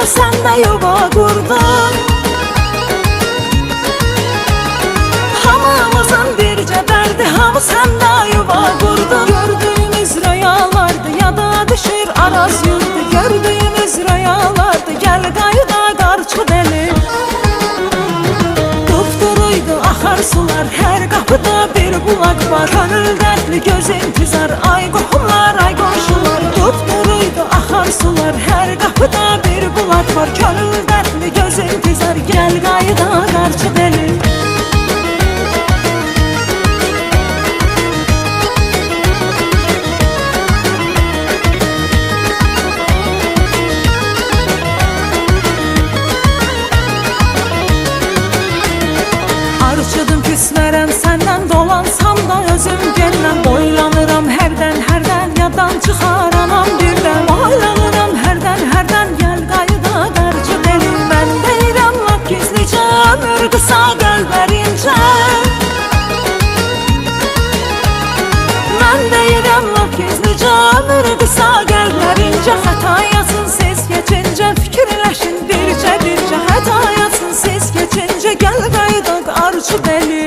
hamı sende yuva kurdu. Hamımızın birce derdi, hamı sende yuva kurdu. Gördüğümüz rüyalardı, yada düşür araz yurdu. Gördüğümüz rüyalardı, gel qayıda qarçı deli. Dupduruydu axar sular, her kapıda bir bulak var. Könül dertli, göz intizar, ay qohumlar, ay qonşular. Dupduruydu axar sular, her kapıda bir bulak var. Könül dertli, göz intizar, gel qayıda qarçı deli. Arşıdım küsmərəm səndən, dolansam da özüm gəlməm. Boylanıram hərdən yadan çıxaramam birdən. Boylanıram hərdən gəl qayıda qarçı deli. Mən deyirəm lap gizlicə, ömür qısa qəlbərincə. Mən deyirəm lap gizlicə, ömür qısa qəlbərincə. Xəta yazın siz keçincə, fikirləşin bircə. Xəta yazın siz keçincə, gəl qayıda qarçı deli.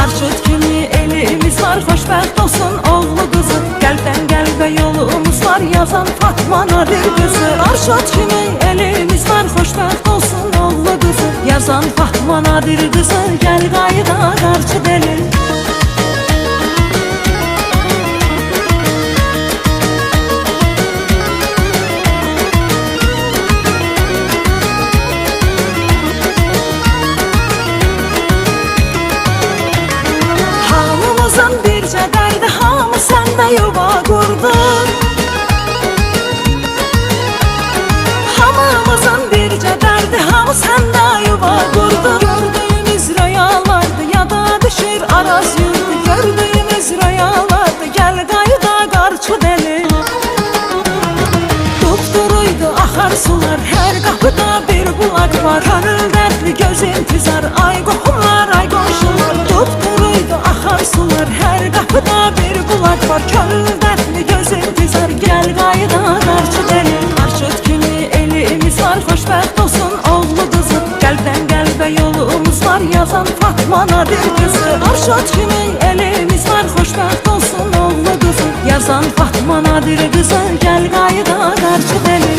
Arşud kimi elimiz var, xoşbəxt olsun oğlu qızı. Qəlbdən qəlbə yolumuz var, yazan Fatma Nadir qızı. Arşud kimi elimiz var, xoşbəxt olsun oğlu qızı. Yazan Fatma Nadir qızı, gəl qayıda qarçı deli. Bircə dərdi, hamı səndə yuva kurdu. Hamımızın bircə dərdi, hamı səndə yuva kurdu. Gördüğümüz rüyalardı, yada düşür araz yurdu. Gördüğümüz rüyalardı, gel qayıda qarçı deli. Dupduruydu axar sular, her kapıda bir bulak var. Könül dertli, göz intizar, ay qohumlar, ay qonşular. Dupduruydu axar sular, her kapıda bir bulak var. Könül dertli, göz intizar, gel qayıda qarçı deli. Arşud kimi elimiz var, xoşbəxt olsun oğlu qızı. Qəlbdən qəlbə yolumuz var, yazan Fatma Nadir qızı. Arşud kimi elimiz var, xoşbəxt olsun oğlu qızı. Yazan Fatma Nadir qızı, gel qayıda qarçı deli.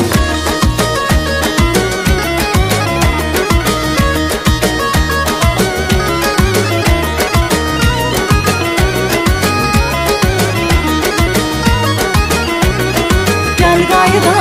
Gel qayıda